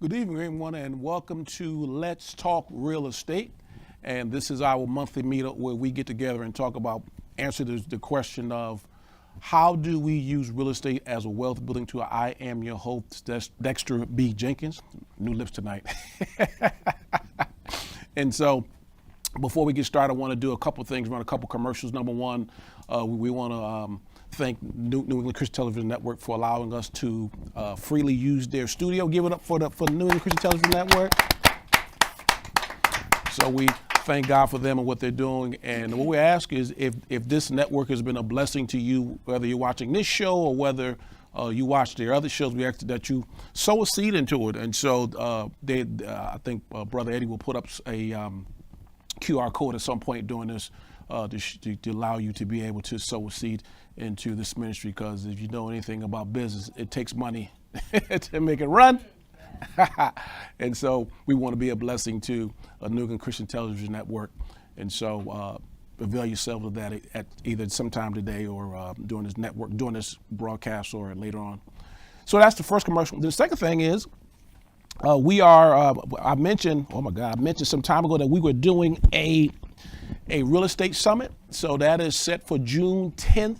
Good evening, everyone, and welcome to Let's Talk Real Estate. And this is our monthly meetup where we get together and talk about, answer the question of how do we use real estate as a wealth building tool? I am your host, Dexter B. Jenkins. New lips tonight. And so before we get started, I want to do a couple things, run a couple commercials. Number one, we want to thank New England Christian Television Network for allowing us to freely use their studio. Give it up for the New England Christian Television Network. So we thank God for them and what they're doing. And what we ask is if this network has been a blessing to you, whether you're watching this show or whether you watch their other shows, we ask that you sow a seed into it. And so I think Brother Eddie will put up a QR code at some point during this to allow you to be able to sow a seed into this ministry, because if you know anything about business, it takes money to make it run. And so we want to be a blessing to New England Christian Television Network. And so avail yourself of that at either sometime today or during this broadcast or later on. So that's the first commercial. The second thing is I mentioned some time ago that we were doing a real estate summit. So that is set for June 10th.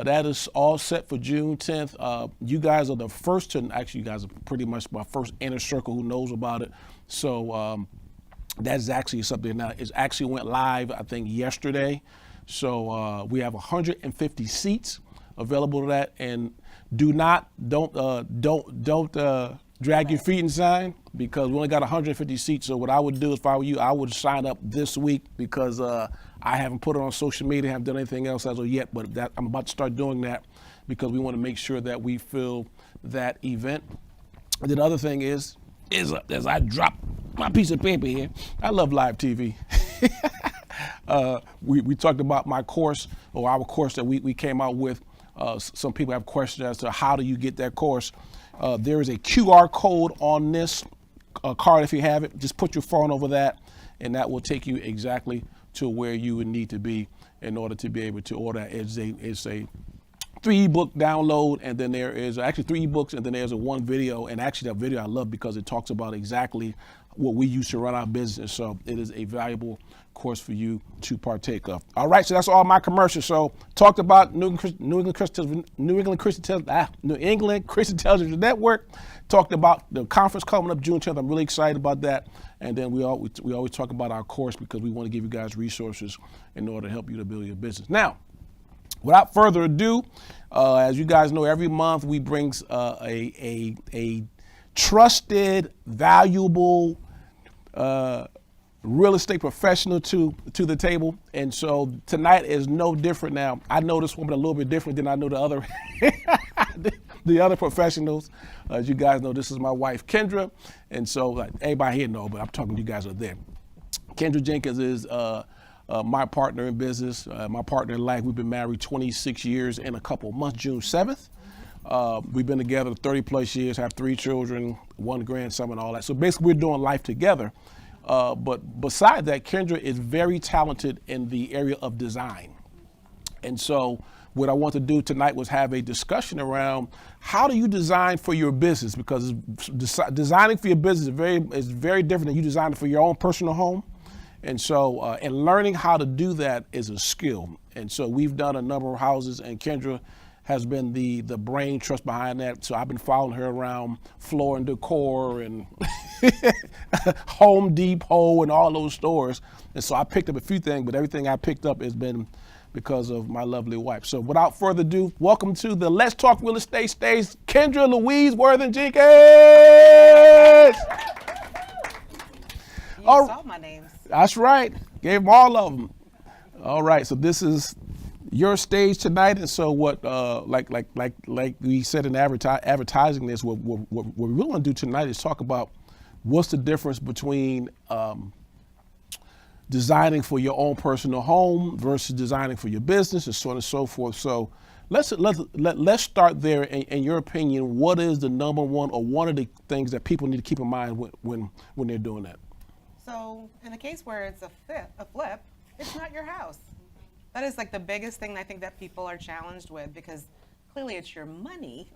That is all set for June 10th. You guys are the first to, actually you guys are pretty much my first inner circle who knows about it. So that's actually something now. It actually went live, I think, yesterday. So we have 150 seats available to that, and don't drag your feet inside, because we only got 150 seats. So what I would do if I were you, I would sign up this week, because I haven't put it on social media, haven't done anything else as of yet, but I'm about to start doing that because we want to make sure that we fill that event. And then the other thing is as I drop my piece of paper here, I love live TV. We talked about my course, or our course that we came out with. Some people have questions as to how do you get that course. There is a QR code on this card. If you have it, just put your phone over that, and that will take you exactly to where you would need to be in order to be able to order. It's a 3-ebook download, and then there is actually 3 ebooks, and then there's a 1 video. And actually that video I love because it talks about exactly what we use to run our business. So it is a valuable course for you to partake of. All right, so that's all my commercials. So talked about New England Christian Television Network. Talked about the conference coming up June 10th. I'm really excited about that. And then we always talk about our course, because we want to give you guys resources in order to help you to build your business. Now, without further ado, as you guys know, every month we bring a trusted, valuable real estate professional to the table. And so tonight is no different. Now, I know this woman a little bit different than I know the other the other professionals. As you guys know, this is my wife, Kendra. And so everybody here know, but I'm talking to you guys out there. Kendra Jenkins is my partner in business, my partner in life. We've been married 26 years in a couple of months, June 7th. We've been together 30 plus years, have 3 children, 1 grandson and all that. So basically we're doing life together. But besides that, Kendra is very talented in the area of design. And so what I want to do tonight was have a discussion around how do you design for your business, because designing for your business is very different than you designing for your own personal home. And so, and learning how to do that is a skill. And so we've done a number of houses, and Kendra has been the brain trust behind that. So I've been following her around Floor and Decor and Home Depot and all those stores. And so I picked up a few things, but everything I picked up has been because of my lovely wife. So without further ado, welcome to the Let's Talk Real Estate stage, Kendra Louise Worthen Jenkins. You saw my names. That's right. Gave them all of them. All right. So this is your stage tonight, and so what? Like we said in advertising this, what we really want to do tonight is talk about what's the difference between designing for your own personal home versus designing for your business, and so on and so forth. So let's start there. In your opinion, what is the number one or one of the things that people need to keep in mind when they're doing that? So in a case where it's a flip, it's not your house. That is like the biggest thing I think that people are challenged with, because clearly it's your money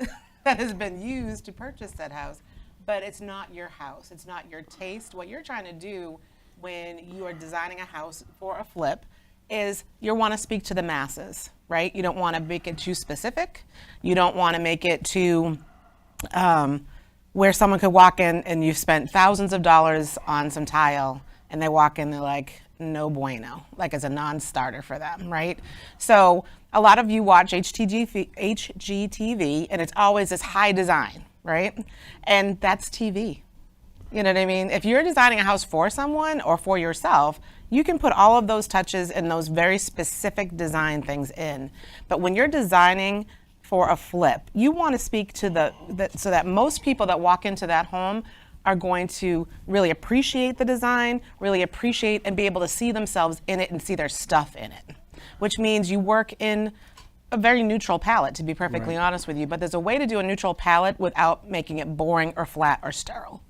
that has been used to purchase that house. but it's not your house. It's not your taste. What you're trying to do when you are designing a house for a flip is you want to speak to the masses, right? You don't want to make it too specific. You don't want to make it too where someone could walk in and you've spent thousands of dollars on some tile and they walk in, they're like, no bueno, like it's a non-starter for them, right? So a lot of you watch HGTV and it's always this high design, right? And that's TV. You know what I mean? If you're designing a house for someone or for yourself, you can put all of those touches and those very specific design things in. But when you're designing for a flip, you want to speak to so that most people that walk into that home are going to really appreciate the design, really appreciate and be able to see themselves in it and see their stuff in it, which means you work in a very neutral palette, to be perfectly honest with you. But there's a way to do a neutral palette without making it boring or flat or sterile.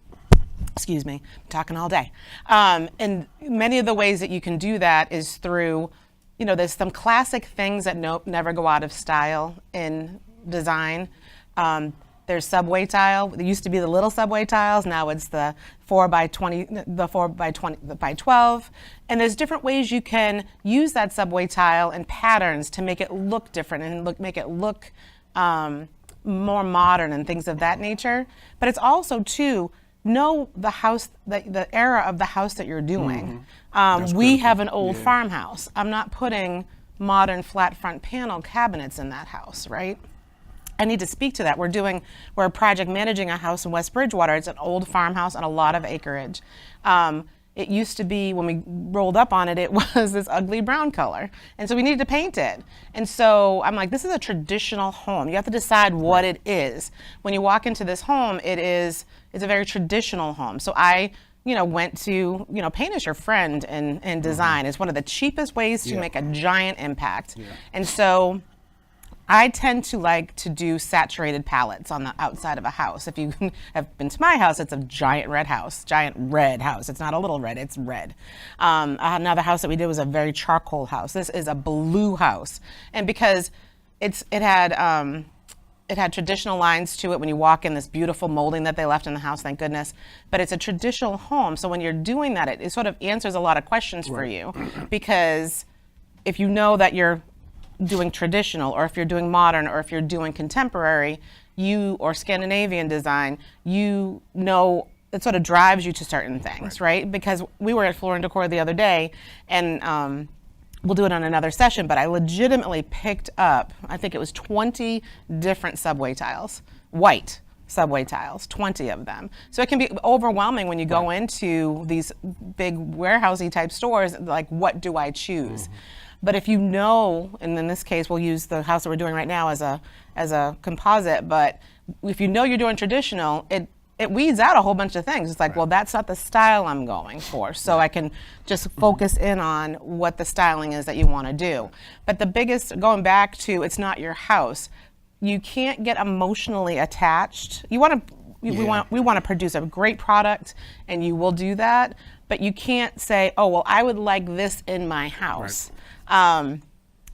Excuse me, I'm talking all day. And many of the ways that you can do that is through, there's some classic things that never go out of style in design. There's subway tile. There used to be the little subway tiles. Now it's the 4 by 20, the 4 by 20 by 12. And there's different ways you can use that subway tile and patterns to make it look different and make it look more modern and things of that nature. But it's also too, know the house, the era of the house that you're doing. We have an old farmhouse. I'm not putting modern flat front panel cabinets in that house, right? I need to speak to that. We're project managing a house in West Bridgewater. It's an old farmhouse and a lot of acreage. It used to be, when we rolled up on it, it was this ugly brown color. And so we needed to paint it. And so I'm like, this is a traditional home. You have to decide what it is. When you walk into this home, it's a very traditional home. So I, went to, paint as your friend in design. It's one of the cheapest ways to make a giant impact. And so I tend to like to do saturated palettes on the outside of a house. If you have been to my house, it's a giant red house. It's not a little red, it's red. Another house that we did was a very charcoal house. This is a blue house. And because it had traditional lines to it when you walk in, this beautiful molding that they left in the house, thank goodness. But it's a traditional home. So when you're doing that, it sort of answers a lot of questions for you. Because if you know that you're doing traditional, or if you're doing modern, or if you're doing contemporary, or Scandinavian design, it sort of drives you to certain things, right? Because we were at Floor and Decor the other day, and we'll do it on another session, but I legitimately picked up, I think it was 20 different subway tiles, white subway tiles, 20 of them. So it can be overwhelming when you go into these big warehousey type stores, like, what do I choose? But if you know, and in this case, we'll use the house that we're doing right now as a composite, but if you know you're doing traditional, it weeds out a whole bunch of things. It's like, well, that's not the style I'm going for. So I can just focus in on what the styling is that you want to do. But the biggest, going back to, it's not your house, you can't get emotionally attached. We want to produce a great product, and you will do that, but you can't say, oh, well, I would like this in my house.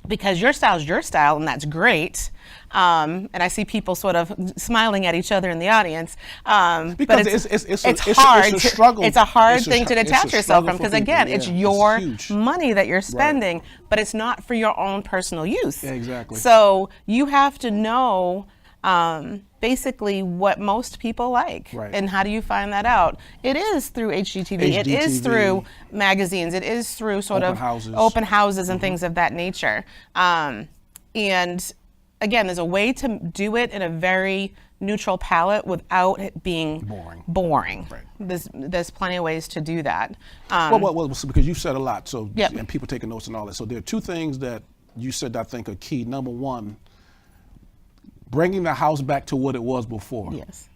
Because your style is your style, and that's great. And I see people sort of smiling at each other in the audience. Because but it's hard. It's a struggle. It's a hard thing to detach yourself from, because again, it's your huge money that you're spending, but it's not for your own personal use. Yeah, exactly. So you have to know basically what most people like. And how do you find that out? It is through HGTV. It is through magazines. It is through sort of open houses and things of that nature. And again, there's a way to do it in a very neutral palette without it being boring. There's plenty of ways to do that. Well, because you said a lot, so and people taking notes and all that. So there are two things that you said that I think are key. Number one, bringing the house back to what it was before. Yes.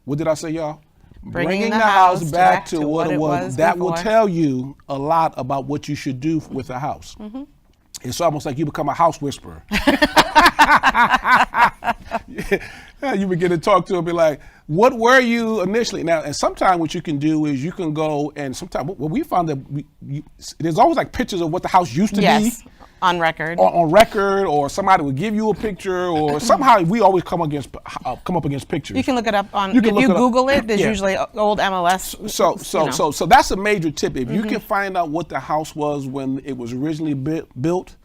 What did I say, y'all? Bringing the house back to what it was That before. will tell you a lot about what you should do with the house. It's almost like you become a house whisperer. You begin to talk to her and be like, what were you initially? Now, and sometimes what you can do is you can go, and sometimes what we found that there's always like pictures of what the house used to be. on record, or somebody would give you a picture, or somehow we always come up against pictures. you can look it up on. If you Google it, there's usually old MLS. So that's a major tip. If you can find out what the house was when it was originally built,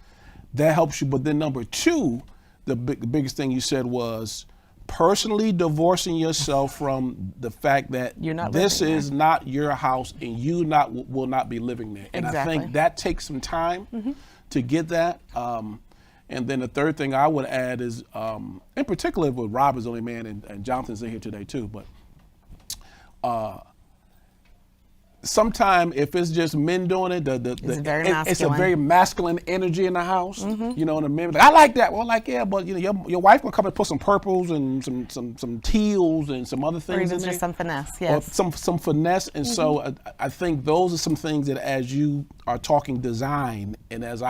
that helps you. But then number two, the biggest thing you said was personally divorcing yourself from the fact that this is not your house and you will not be living there. And I think that takes some time to get that. And then the third thing I would add is, in particular with Rob is the only man and Jonathan's in here today too, but sometimes if it's just men doing it, it's a very masculine energy in the house. You know what I mean? Like, I like that. Well, like, yeah, but you know, your wife will come and put some purples and some teals and some other things in there. Just some finesse, yes. Or some finesse. And so I think those are some things that as you are talking design, and as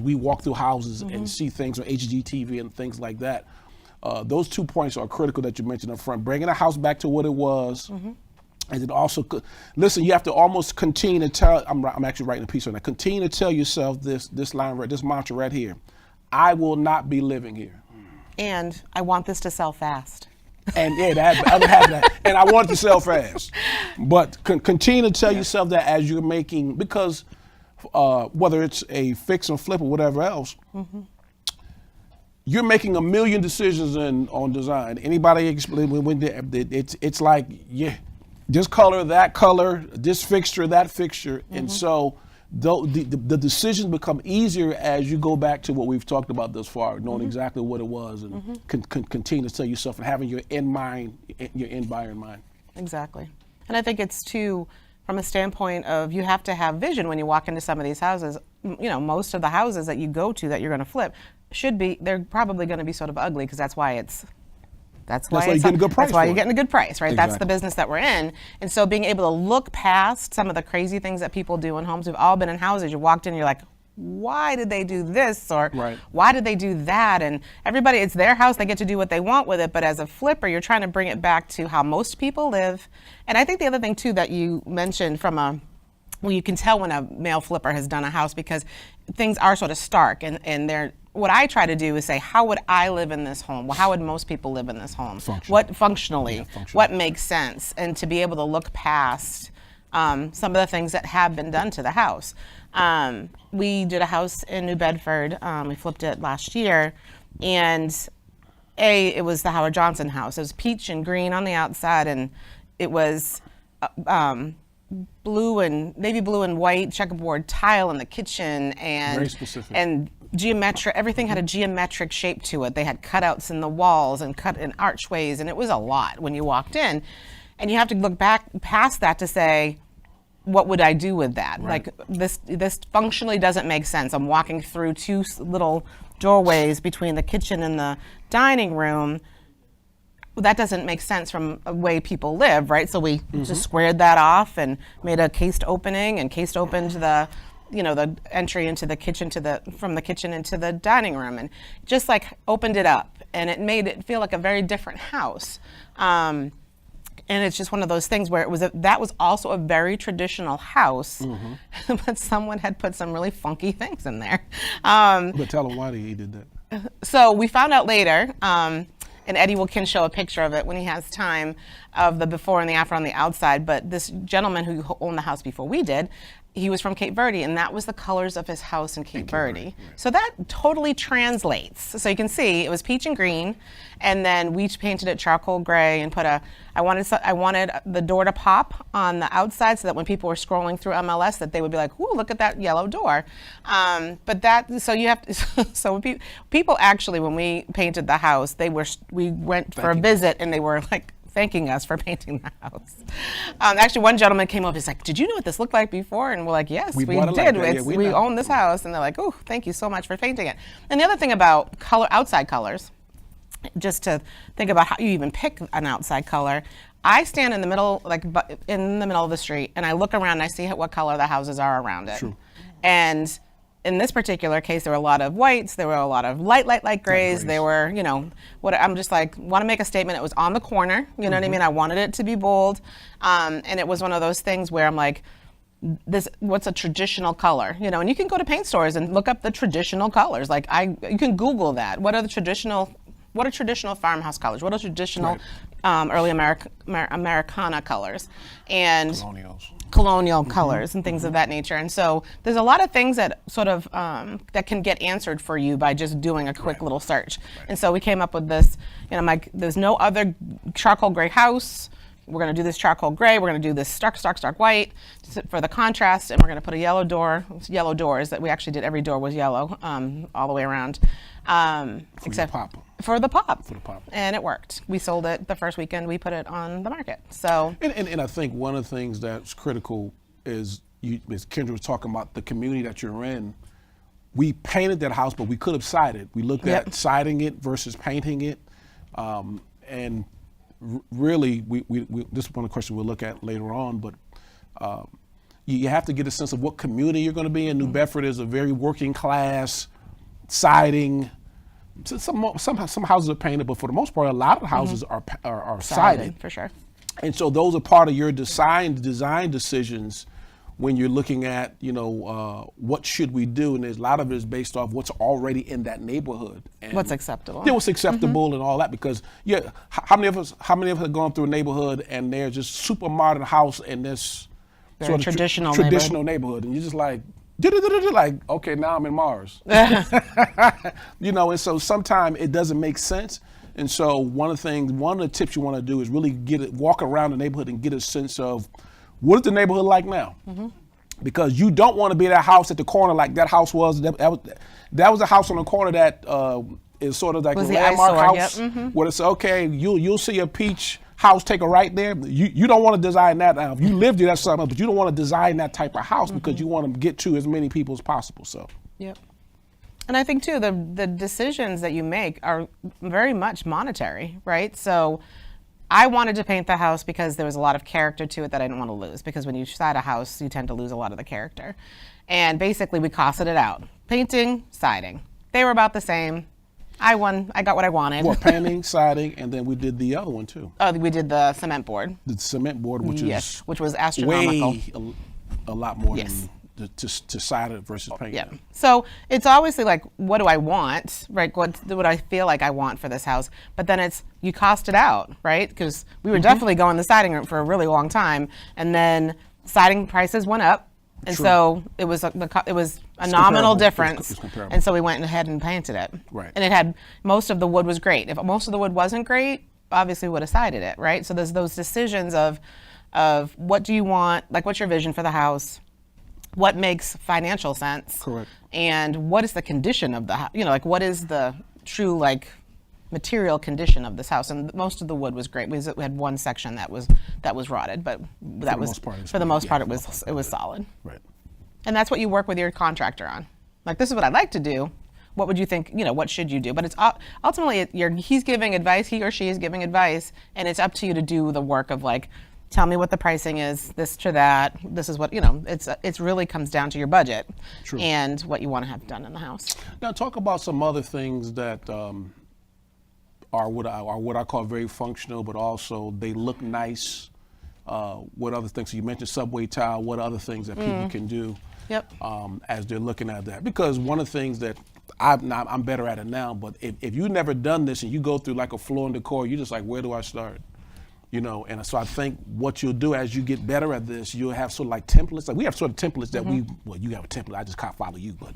we walk through houses and see things on HGTV and things like that, those 2 points are critical that you mentioned up front. Bringing a house back to what it was. And then also, listen, you have to almost continue to tell, I'm actually writing a piece on that, continue to tell yourself this line, this mantra right here: I will not be living here. And I want this to sell fast. And yeah, the other half of that, and I want it to sell fast. But continue to tell yourself that as you're making, because whether it's a fix and flip or whatever else, you're making a million decisions on design. Anybody explain it's like, yeah, this color, that color, this fixture, that fixture. And so the decisions become easier as you go back to what we've talked about thus far, knowing exactly what it was, and continue to tell yourself and having your end buyer in mind. Exactly. And I think it's too, from a standpoint of, you have to have vision when you walk into some of these houses. You know, most of the houses that you go to that you're going to flip they're probably going to be sort of ugly, because that's why you're getting a good price. That's why you're getting a good price, right? Exactly. That's the business that we're in. And so being able to look past some of the crazy things that people do in homes. We've all been in houses. You walked in, you're like, why did they do this? Or why did they do that? And everybody, it's their house. They get to do what they want with it. But as a flipper, you're trying to bring it back to how most people live. And I think the other thing too that you mentioned well, you can tell when a male flipper has done a house, because things are sort of stark, and they're, what I try to do is say, how would I live in this home? Well, how would most people live in this home? Functionally, what makes sense? And to be able to look past some of the things that have been done to the house. We did a house in New Bedford. We flipped it last year, and it was the Howard Johnson house. It was peach and green on the outside, and it was navy blue and white checkerboard tile in the kitchen, and very specific. And geometric, everything had a geometric shape to it. They had cutouts in the walls and cut in archways, and it was a lot when you walked in. And you have to look back past that to say, what would I do with that? Like, this functionally doesn't make sense. I'm walking through two little doorways between the kitchen and the dining room. Well, that doesn't make sense from the way people live, right? So we just squared that off and made a cased opening, and cased opened the entry into the kitchen from the kitchen into the dining room, and just like opened it up, and it made it feel like a very different house. And it's just one of those things where that was also a very traditional house, but someone had put some really funky things in there. But tell them why he did that. So we found out later, and Eddie can show a picture of it when he has time, of the before and the after on the outside. But this gentleman who owned the house before we did, he was from Cape Verde, and that was the colors of his house in Cape Verde. So that totally translates. So you can see it was peach and green, and then we painted it charcoal gray and I wanted the door to pop on the outside, so that when people were scrolling through MLS, that they would be like, "Ooh, look at that yellow door." So people actually, when we painted the house, we went for a visit, and they were like thanking us for painting the house. Actually, one gentleman came up. He's like, "Did you know what this looked like before?" And we're like, "Yes, we did. Like we own this house." And they're like, "Oh, thank you so much for painting it." And the other thing about outside colors, just to think about how you even pick an outside color, I stand in the middle, in the middle of the street, and I look around and I see what color the houses are around it. True. And in this particular case, there were a lot of whites, there were a lot of light grays. There were, I'm just like, want to make a statement. It was on the corner, you know what I mean? I wanted it to be bold. And it was one of those things where I'm like, what's a traditional color, and you can go to paint stores and look up the traditional colors. Like you can Google that. What are traditional farmhouse colors? What are traditional early Americana colors? And colonial colors and things of that nature. And so there's a lot of things that sort of that can get answered for you by just doing a quick little search. And so we came up with this, there's no other charcoal gray house. We're going to do this charcoal gray. We're going to do this stark white for the contrast, and we're going to put a yellow doors that we actually did. Every door was yellow all the way around, except for the pop. And it worked. We sold it the first weekend we put it on the market. So and I think one of the things that's critical is, as Kendra was talking about, the community that you're in. We painted that house, but we could have sided. We looked at siding it versus painting it, and really, this is one of the questions we'll look at later on, but you have to get a sense of what community you're going to be in. New Bedford is a very working class, siding. Some houses are painted, but for the most part, a lot of the houses are sided. For sure. And so those are part of your design decisions when you're looking at, what should we do? And there's a lot of it is based off what's already in that neighborhood. And what's acceptable. What's acceptable and all that, because how many of us have gone through a neighborhood and they're just super modern house and this sort of traditional neighborhood, and you're just like, okay, now I'm in Mars. And so sometimes it doesn't make sense. And so one of the tips you want to do is really walk around the neighborhood and get a sense of what is the neighborhood like now? Because you don't want to be that house at the corner like that house was. That was a house on the corner that is sort of like a landmark house. Where it's okay, you'll see a peach house, take a right there. You don't want to design that now. If you live there, that's something else, but you don't want to design that type of house because you want to get to as many people as possible. So. Yep. And I think too, the decisions that you make are very much monetary, right? So I wanted to paint the house because there was a lot of character to it that I didn't want to lose, because when you side a house, you tend to lose a lot of the character. And basically we costed it out. Painting, siding. They were about the same. I won. I got what I wanted. Well, painting, siding, and then we did the other one too. Oh, we did the cement board. The cement board, which was astronomical. Way a lot more than to side it versus paint. Yeah. So it's obviously like, what do I want, right? What I feel like I want for this house? But then you cost it out, right? Because we were definitely going the siding route for a really long time, and then siding prices went up, and so it was a nominal difference. And so we went ahead and painted it. Right. And most of the wood was great. If most of the wood wasn't great, obviously we would have sided it, right? So there's those decisions of what do you want, like what's your vision for the house? What makes financial sense? Correct. And what is the condition of the house? Like what is the true material condition of this house? And most of the wood was great. We had one section that was rotted, but for the most part it was solid. Right. And that's what you work with your contractor on. Like, this is what I'd like to do. What would you think? What should you do? But it's ultimately he's giving advice. He or she is giving advice, and it's up to you to do the work of tell me what the pricing is, this to that. This is what, it's really comes down to your budget. True. And what you want to have done in the house. Now talk about some other things that are what I call very functional, but also they look nice. What other things? So you mentioned subway tile. What other things that people can do? Yep. As they're looking at that? Because one of the things that I'm better at it now, but if you've never done this and you go through like a floor and decor, you're just like, where do I start? And so I think what you'll do as you get better at this, you'll have sort of like templates. Like we have sort of templates that you have a template. I just can't follow you, but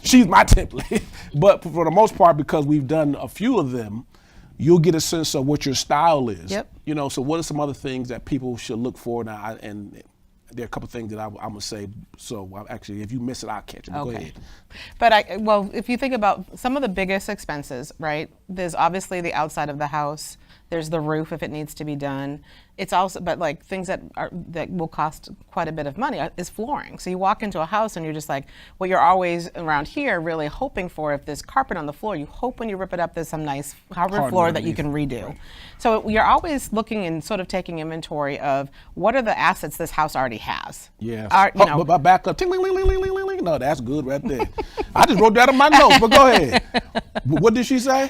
she's my template. But for the most part, because we've done a few of them, you'll get a sense of what your style is. Yep. So what are some other things that people should look for now? And there are a couple of things that I'm gonna say. So actually, if you miss it, I'll catch it. Okay. Go ahead. But if you think about some of the biggest expenses, right? There's obviously the outside of the house. There's the roof if it needs to be done. It's also, but things that will cost quite a bit of money is flooring. So you walk into a house and you're just like, well, you're always around here really hoping for, if there's carpet on the floor, you hope when you rip it up there's some nice hardwood floor that you can redo. Right. So you're always looking and sort of taking inventory of what are the assets this house already has. Yeah. But back up. No, that's good right there. I just wrote that on my notes, but go ahead. What did she say?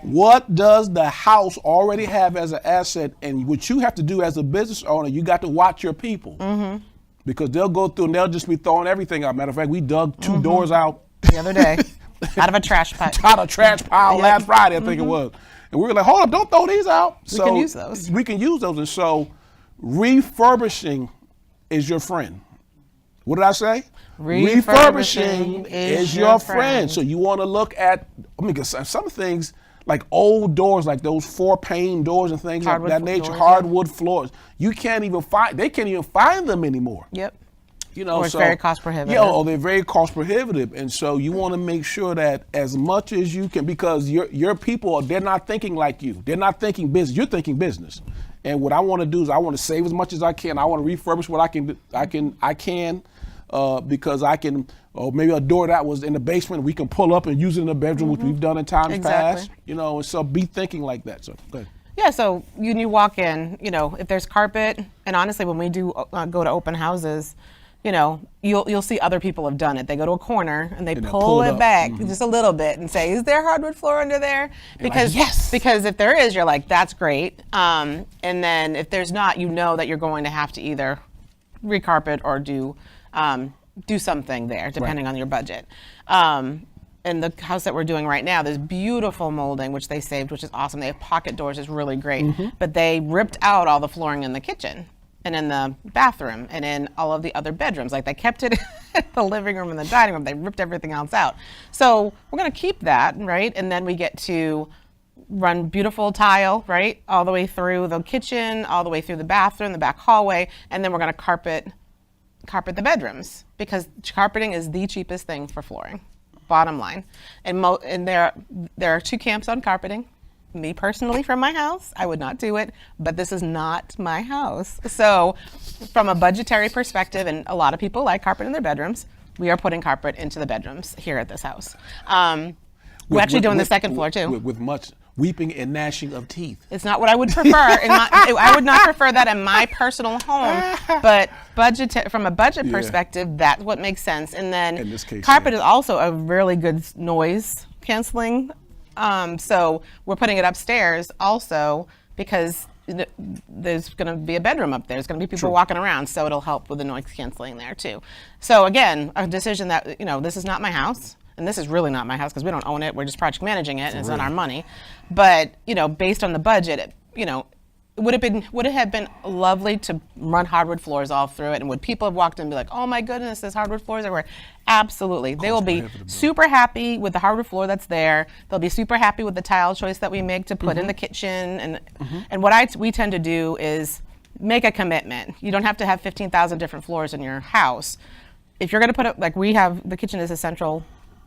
What does the house already have as an asset? And what you have to do as a business owner, you got to watch your people. Because they'll go through and they'll just be throwing everything out. Matter of fact, we dug 2 doors out the other day out of a trash pile. Out of a trash pile last Friday, I think it was. And we were like, hold up, don't throw these out. We can use those. We can use those. And so refurbishing is your friend. What did I say? Refurbishing is your friend. So you want to look at, some things like old doors, like those 4-pane doors and things Hardwood of that nature, doors, hardwood floors. They can't even find them anymore. Yep. Or it's very cost prohibitive. Yeah, or they're very cost prohibitive. And so you want to make sure that as much as you can, because your people, they're not thinking like you. They're not thinking business. You're thinking business. And what I want to do is I want to save as much as I can. I want to refurbish what I can, because I can, or maybe a door that was in the basement, we can pull up and use it in the bedroom, which we've done in times past. And so be thinking like that. So go ahead. Yeah, so when you walk in, if there's carpet, and honestly, when we do go to open houses, you'll see other people have done it. They go to a corner and they pull it back just a little bit and say, "Is there hardwood floor under there?" Because yes, because if there is, you're like, "That's great." And then if there's not, you know that you're going to have to either recarpet or do something there, depending on your budget. In the house that we're doing right now, there's beautiful molding, which they saved, which is awesome. They have pocket doors, it's really great. But they ripped out all the flooring in the kitchen and in the bathroom and in all of the other bedrooms. Like, they kept it in the living room and the dining room. They ripped everything else out. So we're gonna keep that, right? And then we get to run beautiful tile, right? All the way through the kitchen, all the way through the bathroom, the back hallway, and then we're gonna carpet the bedrooms, because carpeting is the cheapest thing for flooring, bottom line. And there are 2 camps on carpeting. Me personally, from my house, I would not do it, but this is not my house. So from a budgetary perspective, and a lot of people like carpet in their bedrooms, we are putting carpet into the bedrooms here at this house. We're actually doing the second floor too. With much weeping and gnashing of teeth. It's not what I would prefer. I would not prefer that in my personal home, but from a budget perspective, that's what makes sense. And then in this case, carpet is also a really good noise canceling. So we're putting it upstairs also because there's going to be a bedroom up there. There's going to be people walking around, so it'll help with the noise canceling there too. So again, a decision that, this is not my house. And this is really not my house because we don't own it. We're just project managing it, and it's not our money. But based on the budget, would it have been lovely to run hardwood floors all through it? And would people have walked in and be like, "Oh my goodness, there's hardwood floors everywhere"? Absolutely. They will be super happy with the hardwood floor that's there. They'll be super happy with the tile choice that we make to put in the kitchen. And what we tend to do is make a commitment. You don't have to have 15,000 different floors in your house. If you're going to put it, like we have, the kitchen is a central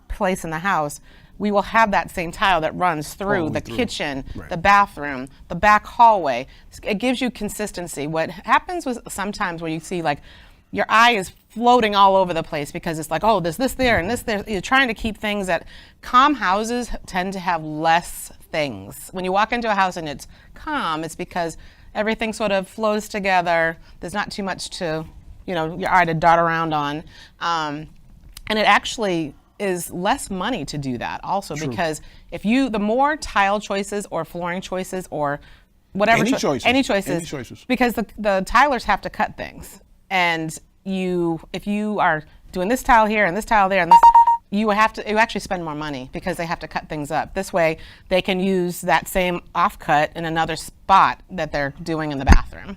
place in the house, we will have that same tile that runs through the kitchen, the bathroom, the back hallway. It gives you consistency. What happens was sometimes where you see like your eye is floating all over the place because it's like, oh, there's this there and this there. You're trying to keep things that calm houses tend to have less things. When you walk into a house and it's calm, it's because everything sort of flows together. There's not too much to, your eye to dart around on. And it actually is less money to do that also, because the more tile choices or flooring choices or whatever any choices, because the tilers have to cut things, and if you are doing this tile here and this tile there and this, you actually spend more money because they have to cut things up. This way they can use that same offcut in another spot that they're doing in the bathroom.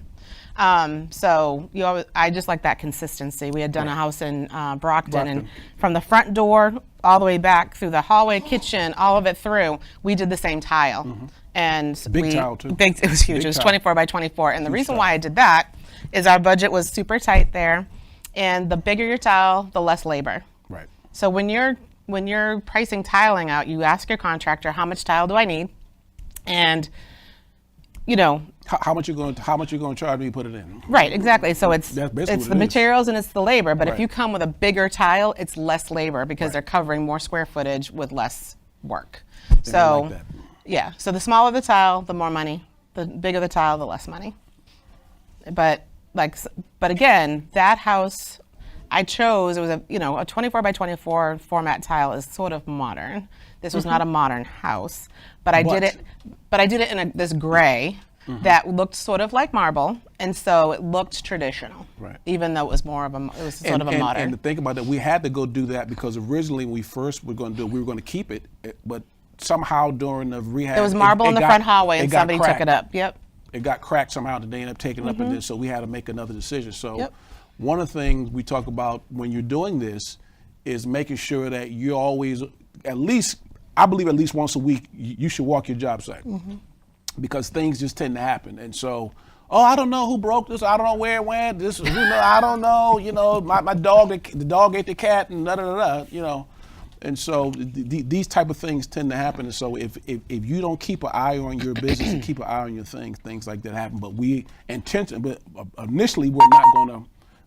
I just like that consistency. We had done a house in Brockton, and from the front door all the way back through the hallway, kitchen, all of it through, we did the same tile. And big tile too. It was huge. It was 24 by 24. And the reason why I did that is our budget was super tight there, and the bigger your tile, the less labor. Right. So when you're pricing tiling out, you ask your contractor, how much tile do I need? And how much you going to charge me to put it in? Right, exactly. So it's the materials and it's the labor. But Right. if you come with a bigger tile, it's less labor because they're covering more square footage with less work. Yeah, I like that. Yeah. So the smaller the tile, the more money. The bigger the tile, the less money. But again, that house, I chose, it was a 24 by 24 format tile is sort of modern. This was not a modern house, but I did it in this gray that looked sort of like marble, and so it looked traditional, right? Even though it was more of a, it was sort of a modern. And to think about that, we had to go do that because originally when we first were going to do it, we were going to keep it, but somehow during the rehab, there was marble in the front hallway, and somebody took it up. Yep. It got cracked somehow, and they ended up taking it up, and then so we had to make another decision. So Yep. one of the things we talk about when you're doing this is making sure that you're always, at least, I believe at least once a week, you should walk your job site. Because things just tend to happen. And so, I don't know who broke this. I don't know where it went. I don't know. My dog, the dog ate the cat, and And so these type of things tend to happen. And so if you don't keep an eye on your business and keep an eye on your things like that happen. But initially we're not going to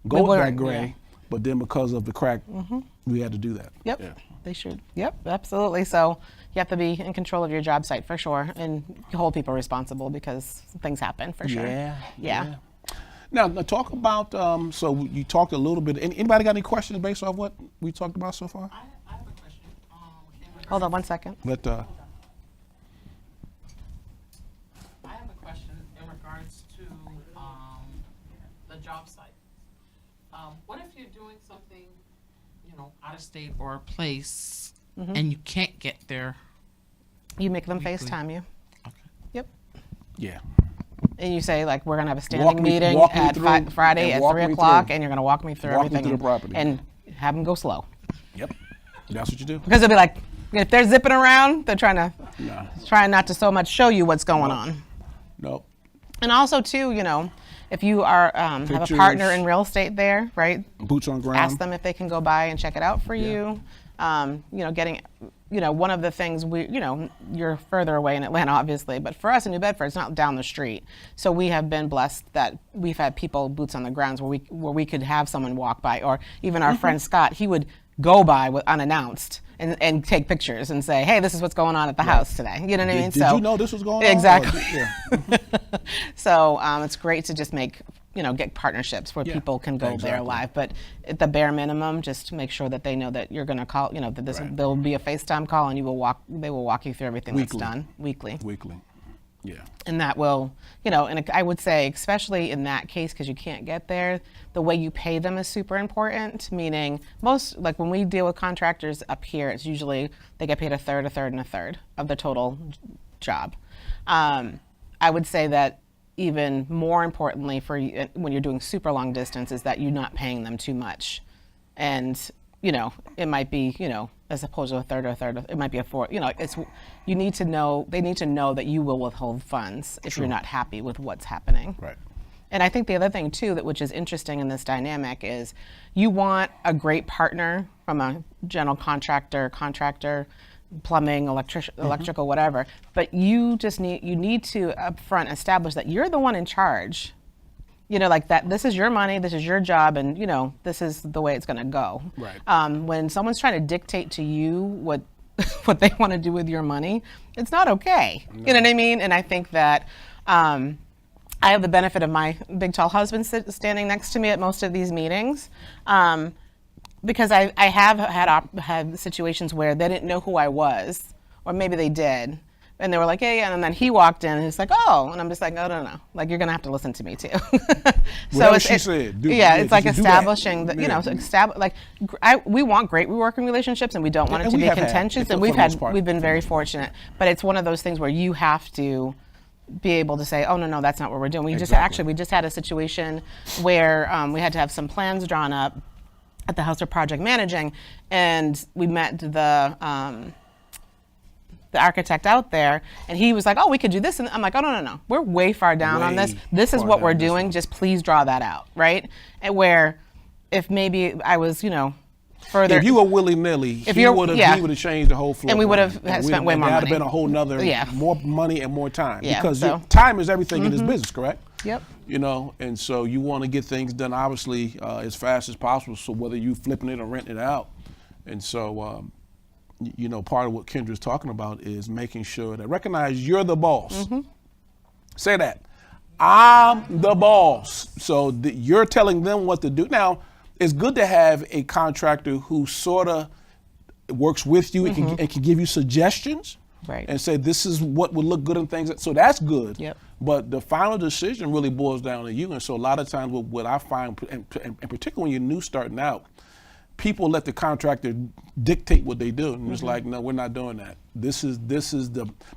go that gray. Yeah. But then because of the crack, we had to do that. Yep. Yeah. They should. Yep, absolutely. So you have to be in control of your job site for sure, and hold people responsible because things happen for sure. Yeah. Now talk about. So you talked a little bit. Anybody got any questions based off what we talked about so far? I have a question. Hold on 1 second. Let. I have a question in regards to the job site. What if you're doing something, out of state or a place, and you can't get there? You make them Weekly. FaceTime you. Okay. Yep. Yeah. And you say, like, we're going to have a standing meeting walk me at through, Friday and at walk 3 me o'clock, through. and you're going to walk me through Walk me everything through the property. and have them go slow. Yep. That's what you do. Because they'll be like, if they're zipping around, they're trying not to so much show you what's going on. Nope. And also, too, if you are have a partner in real estate there, right? Boots on ground. Ask them if they can go by and check it out for you. Getting, one of the things you're further away in Atlanta, obviously, but for us in New Bedford, it's not down the street. So we have been blessed that we've had people boots on the grounds where we could have someone walk by, or even our friend Scott, he would go by unannounced and take pictures and say, hey, this is what's going on at the house today. You know what I mean? Did you know this was going on? Exactly. Yeah. So it's great to just get partnerships where people can go there live. But at the bare minimum, just make sure that they know that you're going to call, that there will be a FaceTime call, and they will walk you through everything that's done weekly. Yeah. And that will, and I would say, especially in that case, because you can't get there, the way you pay them is super important, meaning like when we deal with contractors up here, it's usually they get paid a third, and a third of the total job. I would say that even more importantly for you, when you're doing super long distance, is that you're not paying them too much. And, it might be, as opposed to a third, it might be a fourth, they need to know that you will withhold funds if you're not happy with what's happening. Right. And I think the other thing too, which is interesting in this dynamic, is you want a great partner from a general contractor, plumbing, electrical, whatever, but you need to upfront establish that you're the one in charge. Like that, this is your money, this is your job, and this is the way it's going to go. Right. When someone's trying to dictate to you what they want to do with your money, it's not okay. No. You know what I mean? And I think that I have the benefit of my big tall husband standing next to me at most of these meetings, because I have had situations where they didn't know who I was, or maybe they did. And they were like, yeah, and then he walked in, and he's like, oh, and I'm just like, no, like, you're gonna have to listen to me too. So it's like establishing we want great working relationships, and we don't want it to be contentious, and we've been very fortunate. But it's one of those things where you have to be able to say, oh no, that's not what we're doing. We just had a situation where we had to have some plans drawn up at the house we're project managing, and we met the architect out there, and he was like, oh, we could do this, and I'm like, oh no, we're way far down on this. This is what we're doing, just please draw that out, right? And where if maybe I was, further. If you were willy-nilly, he would have changed the whole floor. And we would have spent way more money. That would have been a whole nother, more money and more time. Yeah, because time is everything in this business, correct? Yep. And so you want to get things done, obviously, as fast as possible, so whether you flipping it or renting it out. And so, part of what Kendra's talking about is making sure that recognize you're the boss. Say that. I'm the boss. So you're telling them what to do. Now, it's good to have a contractor who sort of works with you and can give you suggestions. Right. And say this is what would look good and things. So that's good. Yep. But the final decision really boils down to you. And so a lot of times what I find, and particularly when you're new starting out, people let the contractor dictate what they do. And it's like, no, we're not doing that. This is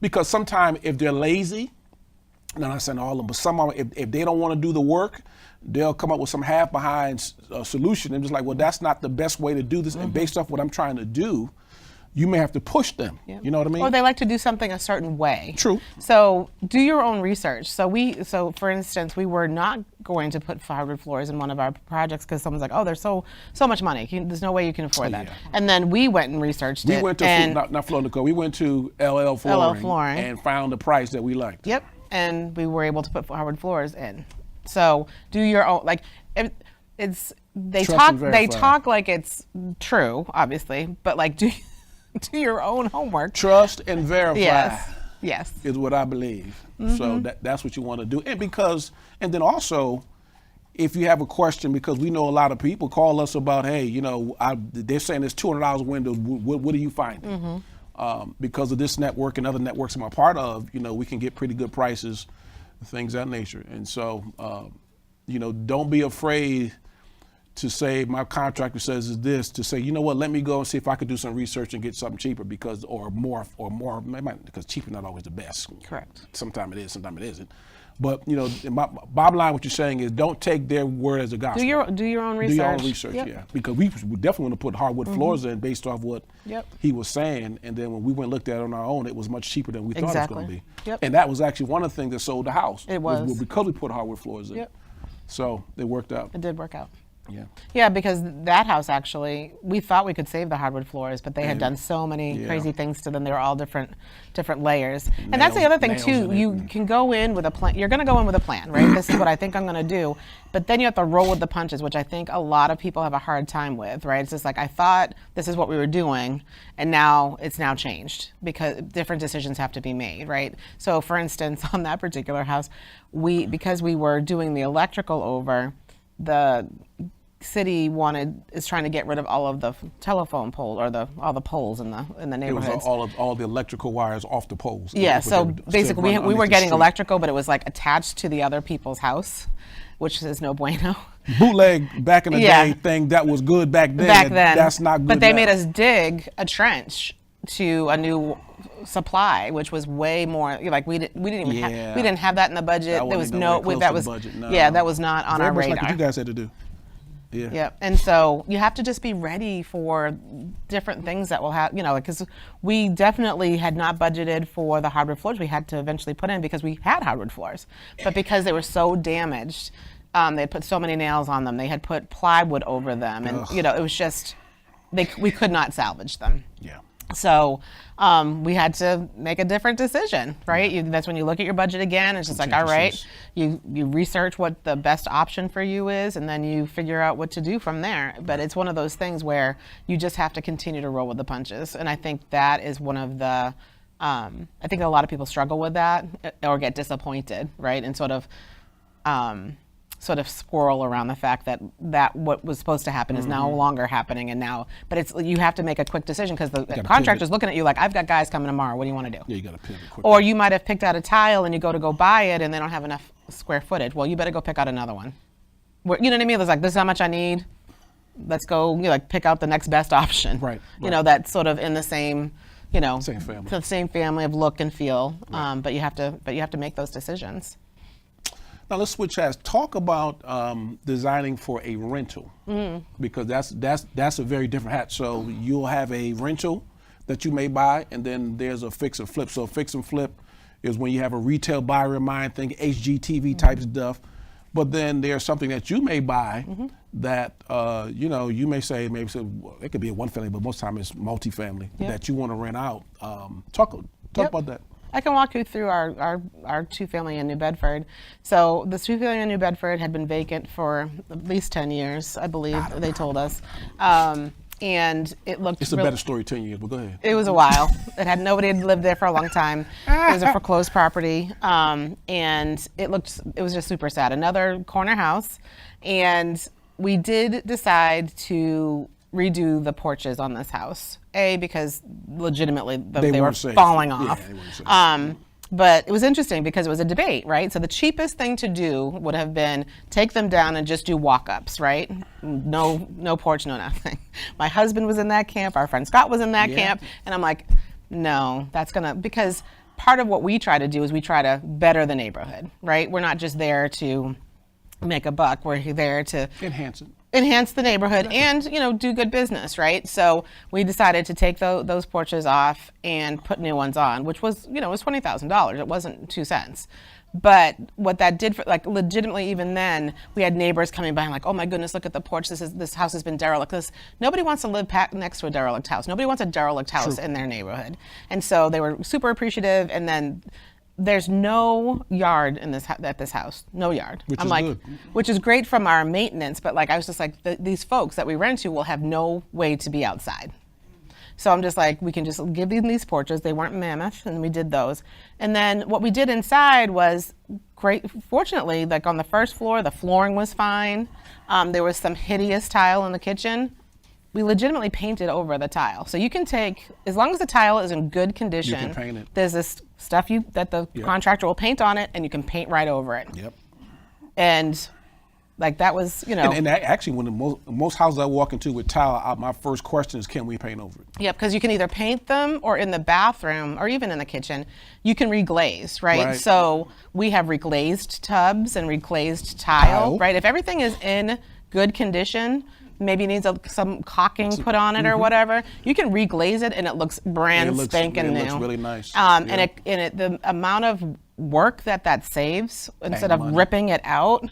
because sometimes if they're lazy, and I'm not saying all of them, but some of them, if they don't want to do the work, they'll come up with some half behind solution. And just like, well, that's not the best way to do this. And based off what I'm trying to do, you may have to push them. Yeah. You know what I mean? Or they like to do something a certain way. True. So do your own research. So for instance, we were not going to put hardwood floors in one of our projects because someone's like, oh, there's so much money. There's no way you can afford that. Yeah. And then we went and researched it. We went to not Florida Co. We went to LL Flooring and found the price that we liked. Yep. And we were able to put hardwood floors in. So do your own, like, they talk like it's true, obviously, but like do your own homework. Trust and verify. Yes. Is what I believe. So that's what you want to do. And then also, if you have a question, because we know a lot of people call us about, hey, they're saying there's $200 a window. What are you finding? Because of this network and other networks I'm a part of, we can get pretty good prices, things of that nature. And so, don't be afraid to say my contractor says is this, to say, you know what, let me go and see if I could do some research and get something cheaper because cheaper not always the best. Correct. Sometimes it is, sometimes it isn't. But bottom line, what you're saying is don't take their word as a gospel. Do your own research. Do your own research, yeah. Because we definitely want to put hardwood floors in based off what he was saying. And then when we went and looked at it on our own, it was much cheaper than we thought it was going to be. Yep. And that was actually one of the things that sold the house. It was. Because we put hardwood floors in. Yep. So it worked out. It did work out. Yeah. Yeah, because that house actually, we thought we could save the hardwood floors, but they had done so many crazy things to them. They were all different layers. And that's the other thing too. You can go in with a plan. You're going to go in with a plan, right? This is what I think I'm going to do. But then you have to roll with the punches, which I think a lot of people have a hard time with, right? It's just like, I thought this is what we were doing, and now it's changed because different decisions have to be made, right? So for instance, on that particular house, because we were doing the electrical over, the city is trying to get rid of all of the telephone pole or all the poles in the neighborhoods. It was all the electrical wires off the poles. Yeah, so basically we were getting electrical, but it was like attached to the other people's house, which is no bueno. Bootleg back in the day thing that was good back then. That's not good. But they now. made us dig a trench to a new supply, which was way more like we didn't have that in the budget. There was that was not on our radar. Like what you guys had to do. Yeah. Yeah, and so you have to just be ready for different things that will happen, because we definitely had not budgeted for the hardwood floors we had to eventually put in because we had hardwood floors. But because they were so damaged, they had put so many nails on them, they had put plywood over them, and it was just, we could not salvage them. Yeah. So we had to make a different decision, right? That's when you look at your budget again. It's just like, all right, you research what the best option for you is, and then you figure out what to do from there. But it's one of those things where you just have to continue to roll with the punches. And I think that is one of the, I think a lot of people struggle with that or get disappointed, right? And sort of squirrel around the fact that what was supposed to happen is no longer happening, but you have to make a quick decision because the contractor's looking at you like, I've got guys coming tomorrow, what do you want to do? Yeah, you got to pivot quickly. Or you might have picked out a tile and you go buy it and they don't have enough square footage. Well, you better go pick out another one. You know what I mean? It's like, this is how much I need. Let's go, pick out the next best option. Right. That's sort of in the same, same family. The same family of look and feel. Right. But you have to make those decisions. Now let's switch hats. Talk about designing for a rental, because that's a very different hat. So you'll have a rental that you may buy, and then there's a fix and flip. So fix and flip is when you have a retail buyer in mind, think HGTV type stuff. But then there's something that you may buy that you may say it could be a one family, but most of the time it's multifamily that you want to rent out. Talk about that. I can walk you through our two-family in New Bedford. So the two-family in New Bedford had been vacant for at least 10 years, I believe, they told us. And it looked... It's a better story 10 years, but go ahead. It was a while. Nobody had lived there for a long time. It was a foreclosed property. And it was just super sad. Another corner house. And we did decide to redo the porches on this house. Because legitimately they were weren't safe. falling Yeah, off. they weren't safe. But it was interesting because it was a debate, right? So the cheapest thing to do would have been take them down and just do walk-ups, right? No porch, no nothing. My husband was in that camp. Our friend Scott was in that camp. And I'm like, no, because part of what we try to do is we try to better the neighborhood, right? We're not just there to make a buck. We're there to enhance the neighborhood and do good business, right? So we decided to take those porches off and put new ones on, which was it was $20,000. It wasn't 2 cents. But what that did for, like, legitimately, even then we had neighbors coming by and like, oh my goodness, look at the porch, this house has been derelict. Nobody wants to live next to a derelict house. Nobody wants a derelict house in their neighborhood. And so they were super appreciative. And then there's no yard at this house, no yard. Which is great from our maintenance, but like I was just like, these folks that we rent to will have no way to be outside. So I'm just like, we can just give them these porches. They weren't mammoth, and we did those. And then what we did inside was great. Fortunately, like on the first floor, the flooring was fine. There was some hideous tile in the kitchen. We legitimately painted over the tile. So you can take, as long as the tile is in good condition, you can paint it. There's this stuff that the contractor will paint on it, and you can paint right over it. Yep. And like that was, And actually, when most houses I walk into with tile, my first question is, can we paint over it? Yep, because you can either paint them, or in the bathroom, or even in the kitchen, you can reglaze, right? So we have reglazed tubs and reglazed tile, right? If everything is in good condition, maybe needs some caulking put on it or whatever, you can reglaze it and it looks brand spanking new. It looks really nice. And the amount of work that saves instead of ripping it out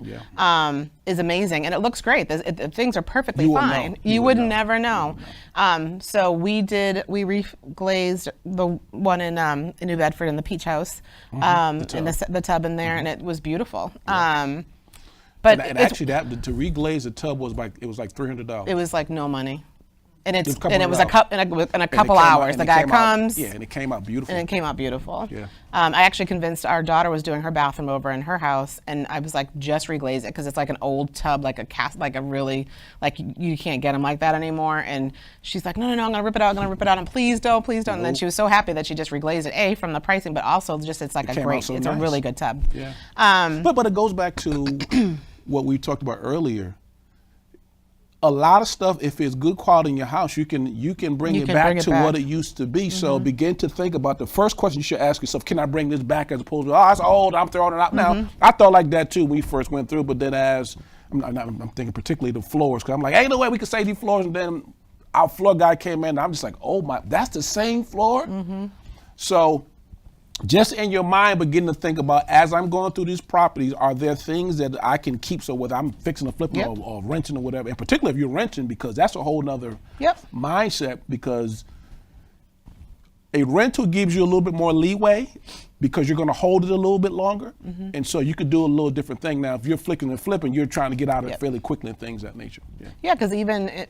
is amazing, and it looks great. Things are perfectly fine. You would never know. So we reglazed the one in New Bedford in the Peach House, the tub in there, and it was beautiful. But actually, to reglaze the tub was like $300. It was like no money, and it was in a couple hours. The guy comes, and it came out beautiful. And it came out beautiful. Yeah. I actually convinced our daughter was doing her bathroom over in her house, and I was like, just reglaze it because it's like an old tub, like a really you can't get them like that anymore. And she's like, no, I'm gonna rip it out. And please don't. And then she was so happy that she just reglazed it, from the pricing, but also just it's a really good tub. Yeah. But it goes back to what we talked about earlier. A lot of stuff, if it's good quality in your house, you can bring it back to what it used to be. So begin to think about the first question you should ask yourself: can I bring this back? As opposed to, oh, it's old, I'm throwing it out now. I thought like that too when we first went through, but then as I'm thinking particularly the floors, because I'm like, ain't no way we can save these floors. And then our floor guy came in, and I'm just like, oh my, that's the same floor. So just in your mind, begin to think about, as I'm going through these properties, are there things that I can keep? So whether I'm fixing or flipping or renting or whatever, and particularly if you're renting, because that's a whole nother mindset, because a rental gives you a little bit more leeway because you're going to hold it a little bit longer. And so you could do a little different thing. Now, if you're flicking and flipping, you're trying to get out of it fairly quickly and things of that nature. Yeah, because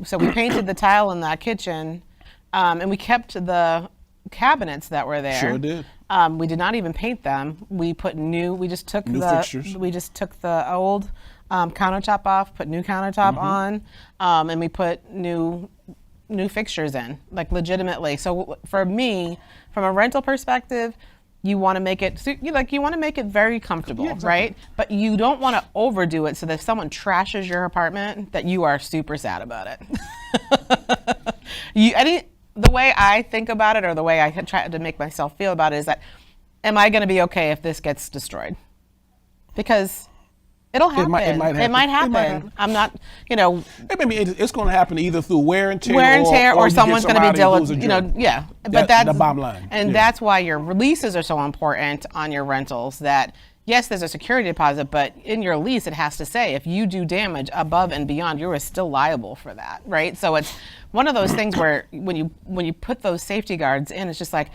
so we painted the tile in that kitchen, and we kept the cabinets that were there. Sure did. We did not even paint them. We just took fixtures. We just took the old countertop off, put new countertop on, and we put new fixtures in, like legitimately. So for me, from a rental perspective, you want to make it very comfortable, right? But you don't want to overdo it so that if someone trashes your apartment, that you are super sad about it. The way I think about it, or the way I try to make myself feel about it, is that, am I going to be okay if this gets destroyed? Because it'll happen. It might happen. I'm not, it's going to happen either through wear and tear, or someone's going to be diligent. But that's the bottom line. And that's why your leases are so important on your rentals. That yes, there's a security deposit, but in your lease it has to say if you do damage above and beyond, you are still liable for that, right? So it's one of those things where when you put those safety guards in, it's just like,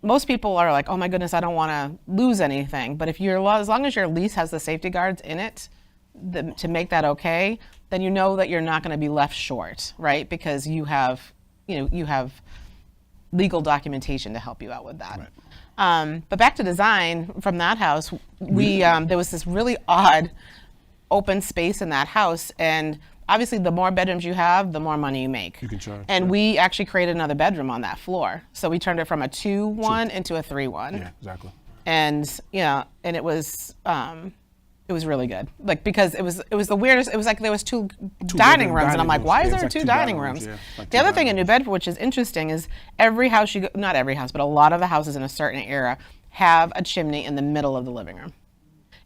most people are like, oh my goodness, I don't want to lose anything. But as long as your lease has the safety guards in it to make that okay, then you know that you're not going to be left short, right? Because you have legal documentation to help you out with that. Right. But back to design from that house, there was this really odd open space in that house, and obviously the more bedrooms you have, the more money you make. You can charge. And yeah. we actually created another bedroom on that floor. So we turned it from a 2-1 into a 3-1. Yeah, exactly. And and it was really good. Like, because it was the weirdest. It was like there was two dining rooms, and I'm like, why is there two dining rooms? Yeah, like the other thing in New Bedford, which is interesting, is every house you go, not every house, but a lot of the houses in a certain era have a chimney in the middle of the living room.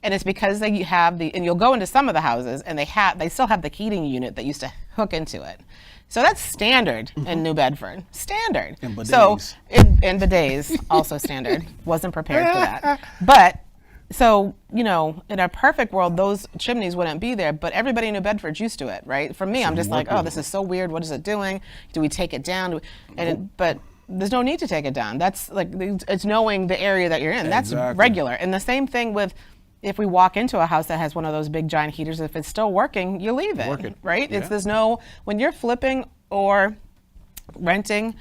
And it's because they have and you'll go into some of the houses and they still have the heating unit that used to hook into it. So that's standard in New Bedford. Standard. And bidets. So and bidets also standard. Wasn't prepared for that. But so, in a perfect world, those chimneys wouldn't be there, but everybody in New Bedford's used to it, right? For me, I'm just like, oh, this is so weird. What is it doing? Do we take it down? But there's no need to take it down. That's like, it's knowing the area that you're in. That's Exactly. regular. And the same thing with, if we walk into a house that has one of those big giant heaters, if it's still working, you leave it, Work it. right? Yeah. When you're flipping or renting,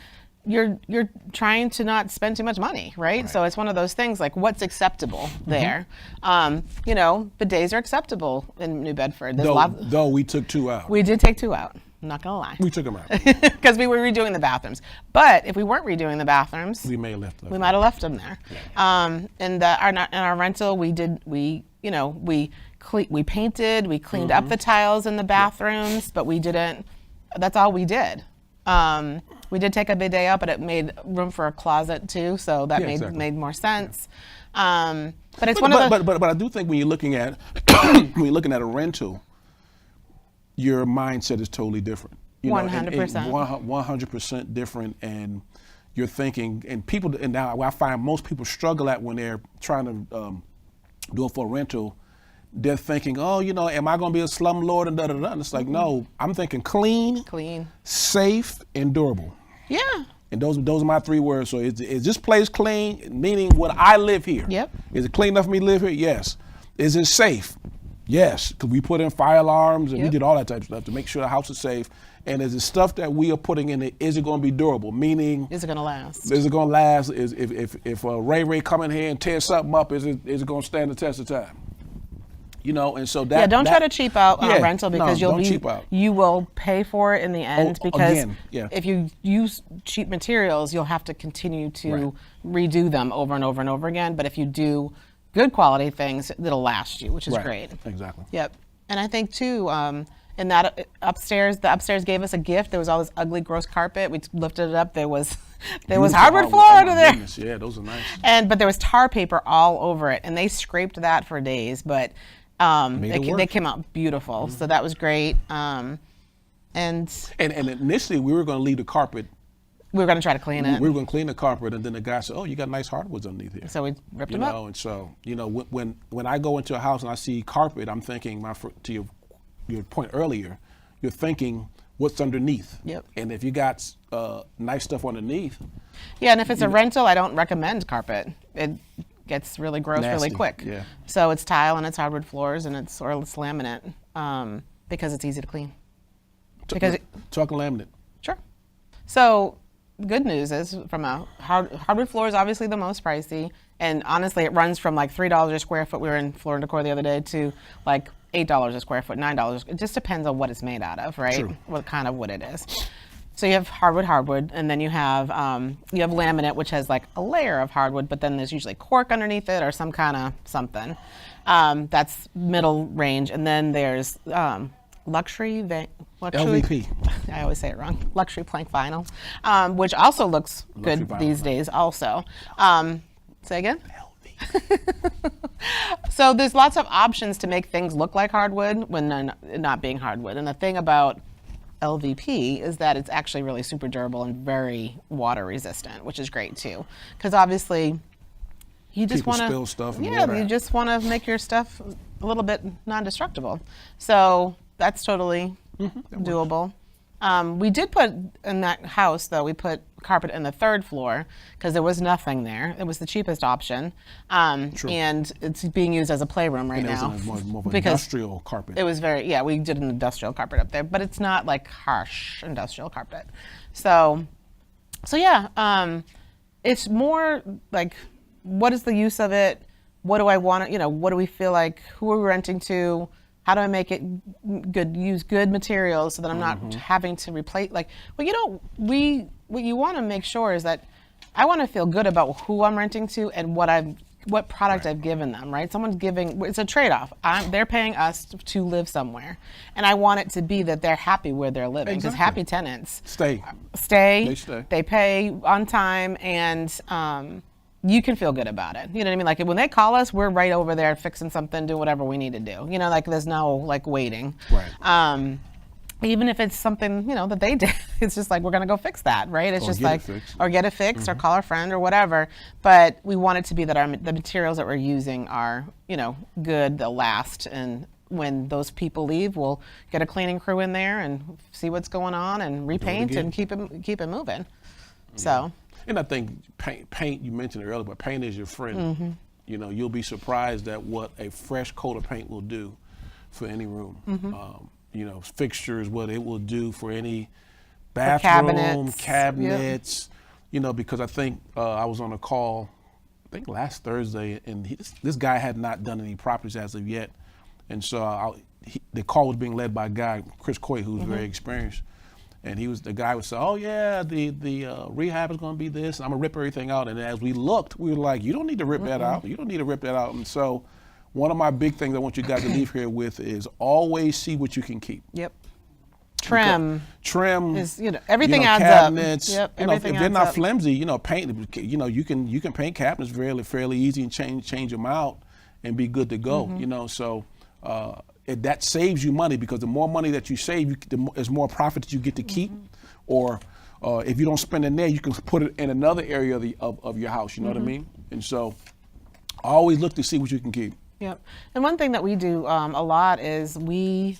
you're trying to not spend too much money, right? So it's one of those things, like, what's acceptable there? Bidets are acceptable in New Bedford. Though we took 2 out. We did take 2 out. I'm not gonna lie. We took them out. Because we were redoing the bathrooms. But if we weren't redoing the bathrooms, We may have left them. we might have left them there. In our rental, we painted, we cleaned up the tiles in the bathrooms, but we didn't. That's all we did. We did take a bidet out, but it made room for a closet too, so that made more sense. But it's But I do think when you're looking at a rental, your mindset is totally different. 100%. 100% different, and you're thinking, and now I find most people struggle at when they're trying to do it for a rental. They're thinking, oh, am I going to be a slumlord and da-da-da? And it's like, no, I'm thinking clean, safe, and durable. Yeah. And those are my 3 words. So is this place clean, meaning would I live here? Yep. Is it clean enough for me to live here? Yes. Is it safe? Yes, because we put in fire alarms and we did all that type of stuff to make sure the house is safe. And is the stuff that we are putting in it, is it going to be durable? Meaning, is it going to last? Is it going to last? If Ray come in here and tear something up, is it going to stand the test of time? And so that. Yeah, don't try to cheap out on a rental, because don't cheap out. you will pay for it in the end. Because again, yeah. if you use cheap materials, you'll have to continue to redo them over and over and over again. But if you do good quality things, it'll last you, which is great. Exactly. Yep. And I think too, in that the upstairs gave us a gift. There was all this ugly, gross carpet. We lifted it up. There was hardwood floor under there. Goodness. Yeah, those are nice. But there was tar paper all over it, and they scraped that for days. But they came out beautiful. So that was great. And initially we were going to leave the carpet. We were going to try to clean it. We were going to clean the carpet, and then the guy said, "Oh, you got nice hardwoods underneath here." So we ripped them up. And so, when I go into a house and I see carpet, I'm thinking, to your point earlier, you're thinking what's underneath. Yep. And if you got nice stuff underneath. Yeah, and if it's a rental, I don't recommend carpet. It gets really gross really quick. Yeah. So it's tile and it's hardwood floors and it's laminate, because it's easy to clean. Talk laminate. Sure. So good news is, from a hardwood floor is obviously the most pricey, and honestly it runs from like $3 a square foot, we were in Floor & Decor the other day, to like $8 a square foot, $9. It just depends on what it's made out of, right? True. What kind of wood it is. So you have hardwood, and then you have laminate, which has like a layer of hardwood, but then there's usually cork underneath it or some kind of something. That's middle range, and then there's luxury. LVP. I always say it wrong. Luxury plank vinyl, which also looks good these days. Also, say again. So there's lots of options to make things look like hardwood when they're not being hardwood. And the thing about LVP is that it's actually really super durable and very water resistant, which is great too. Because obviously, you just want to spill stuff. You just want to make your stuff a little bit non-destructible. So that's totally doable. We did put in that house, though, we put carpet in the 3rd floor because there was nothing there. It was the cheapest option. And it's being used as a playroom right now. It was more of an industrial carpet. It was we did an industrial carpet up there, but it's not like harsh industrial carpet. So yeah, it's more like, what is the use of it? What do I want to, what do we feel like? Who are we renting to? How do I make it good? Use good materials so that I'm not having to replace. Like, well, what you want to make sure is that I want to feel good about who I'm renting to and what product I've given them, right? Someone's giving, it's a trade-off. They're paying us to live somewhere. And I want it to be that they're happy where they're living. Because happy tenants Stay. They pay on time, and you can feel good about it. You know what I mean? Like when they call us, we're right over there fixing something, doing whatever we need to do. You know, like there's no like waiting. Right. Even if it's something, that they did, it's just like, we're going to go fix that, right? It's just like, or get it fixed or call a friend or whatever. But we want it to be that the materials that we're using are, good, they'll last. And when those people leave, we'll get a cleaning crew in there and see what's going on and repaint and keep it moving. So. And I think paint, you mentioned it earlier, but paint is your friend. You'll be surprised at what a fresh coat of paint will do for any room. Fixtures, what it will do for any bathroom, cabinets, because I think I was on a call, I think last Thursday, and this guy had not done any properties as of yet. And so the call was being led by a guy, Chris Coy, who's very experienced. And the guy would say, oh yeah, the rehab is going to be this, and I'm going to rip everything out. And as we looked, we were like, you don't need to rip that out. You don't need to rip that out. And so one of my big things I want you guys to leave here with is always see what you can keep. Yep. Trim is, everything adds cabinets, up. Yep. If they're not flimsy, paint. You can paint cabinets fairly easy and change them out and be good to go. So that saves you money, because the more money that you save, there's more profit that you get to keep. Or if you don't spend it there, you can put it in another area of your house. You know what I mean? And so always look to see what you can keep. Yep. And one thing that we do a lot is we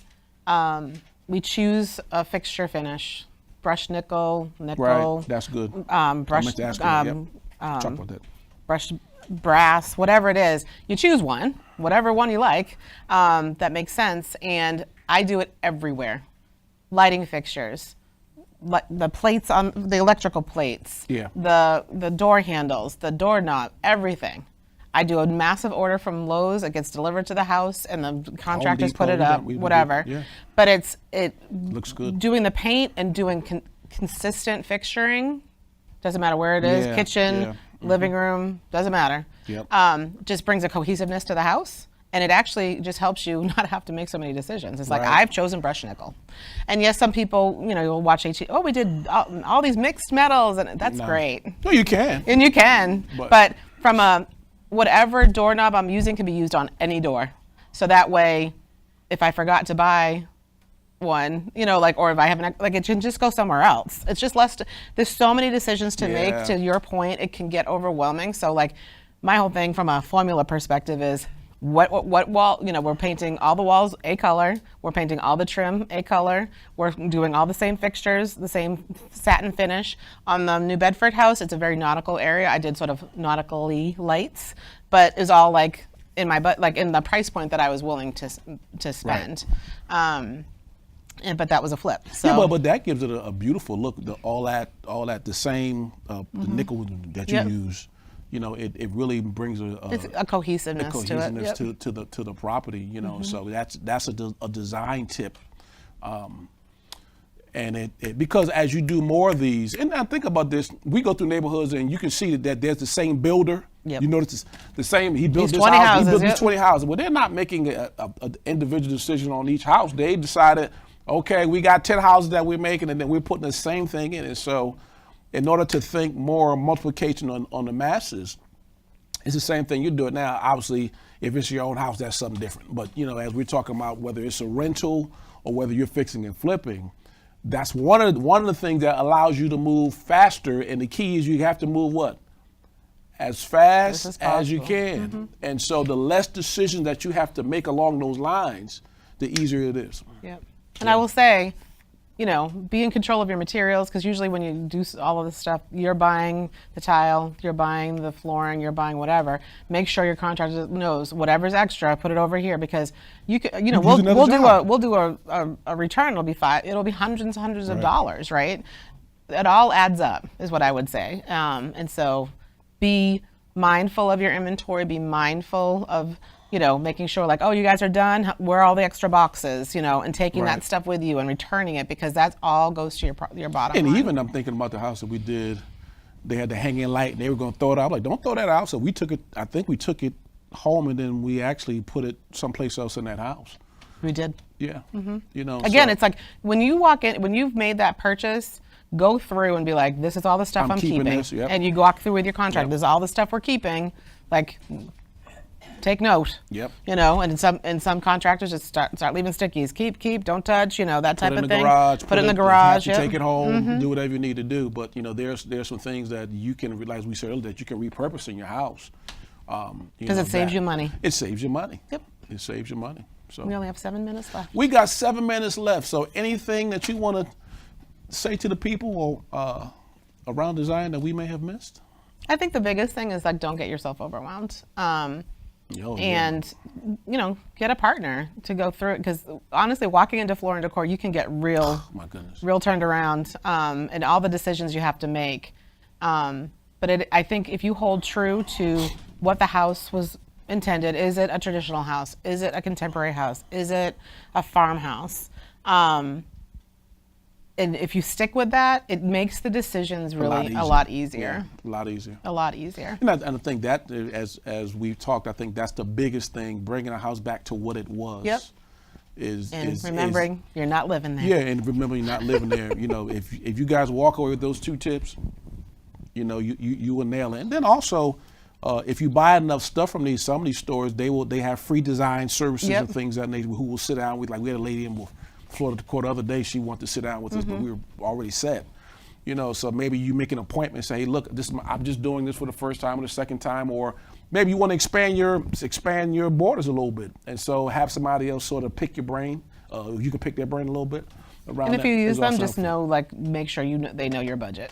choose a fixture finish, brushed nickel. Right, that's good. Brushed, Talk about that. Brushed brass, whatever it is. You choose one, whatever one you like, that makes sense. And I do it everywhere. Lighting fixtures, the plates on the electrical plates, the door handles, the doorknob, everything. I do a massive order from Lowe's. It gets delivered to the house, and the contractors put it up, whatever. But it looks good. Doing the paint and doing consistent fixturing, doesn't matter where it is, kitchen, living room, doesn't matter. Just brings a cohesiveness to the house, and it actually just helps you not have to make so many decisions. It's like, I've chosen brushed nickel. And yes, some people, you'll watch we did all these mixed metals, and that's great. No, you can. And you can, but from whatever doorknob I'm using can be used on any door. So that way, if I forgot to buy one, or if I haven't, it can just go somewhere else. It's just less, there's so many decisions to make. To your point, it can get overwhelming. So my whole thing from a formula perspective is what wall, we're painting all the walls a color, we're painting all the trim a color, we're doing all the same fixtures, the same satin finish. On the New Bedford house, it's a very nautical area. I did sort of nautically lights, but it's all in my in the price point that I was willing to spend. But that was a flip. So but that gives it a beautiful look. All that the same the nickel that you use. It really brings a cohesiveness to it. to the property. So that's a design tip. And it because as you do more of these, and I think about this, we go through neighborhoods and you can see that there's the same builder. Yep. You notice the same. He built these this 20 house. houses, He built these 20 houses. Well, they're not making an individual decision on each house. They decided, okay, we got 10 houses that we're making, and then we're putting the same thing in it. So, in order to think more multiplication on the masses, it's the same thing you do it now. Obviously, if it's your own house, that's something different. But as we're talking about whether it's a rental or whether you're fixing and flipping, that's one of the things that allows you to move faster. And the key is you have to move what? As fast as you can. And so the less decisions that you have to make along those lines, the easier it is. Yep. And I will say, be in control of your materials, because usually when you do all of this stuff, you're buying the tile, you're buying the flooring, you're buying whatever. Make sure your contractor knows whatever's extra, put it over here, because we'll do a return. It'll be hundreds of dollars, right? It all adds up, is what I would say. And so, be mindful of your inventory. Be mindful of making sure like, oh, you guys are done. Where are all the extra boxes? And taking Right. that stuff with you and returning it, because that all goes to your bottom And line. even I'm thinking about the house that we did. They had the hanging light, and they were going to throw it out. I'm like, don't throw that out. So we took it. I think we took it home, and then we actually put it someplace else in that house. We did. Yeah. Again, so it's like when you walk in, when you've made that purchase, go through and be like, this is all the stuff I'm keeping keeping. this, yep. And you walk through with your contract. Yep. This is all the stuff we're keeping. Like, take note. Yep. And some contractors just start leaving stickies. Keep, don't touch, that type put it in of the thing. garage. Put it in the if you have garage. to Yep. take it home. Do whatever you need to do. But there's some things that you can, like we said earlier, that you can repurpose in your house. Because it saves you money. It saves you money. Yep. It saves you money. So We only have 7 minutes left. we got 7 minutes left. So anything that you want to say to the people around design that we may have missed? I think the biggest thing is like, don't get yourself overwhelmed. Oh, And get a partner to go through it, because honestly, walking into Floor and Decor, you can get real my goodness. real turned around, and all the decisions you have to make. But I think if you hold true to what the house was intended, is it a traditional house? Is it a contemporary house? Is it a farmhouse? And if you stick with that, it makes the decisions really a lot easier. Yeah, a lot easier. A lot easier. And I think that, as we've talked, I think that's the biggest thing, bringing a house back to what it was. Yep. Is Remembering you're not living there. Yeah, and remember you're not living there. If you guys walk away with those 2 tips, you will nail it. And then also, if you buy enough stuff from some of these stores, they have free design services Yep. and things that nature, who will sit down with. Like we had a lady in Florida Decor the other day. She wanted to sit down with us, but we were already set. So maybe you make an appointment and say, hey, look, I'm just doing this for the first time or the second time, or maybe you want to expand your borders a little bit, and so have somebody else sort of pick your brain. You can pick their brain a little bit around. And if that you use is them, also just helpful. make sure they know your budget.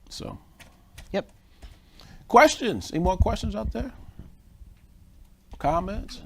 So, Yep. questions? Any more questions out there? Comments?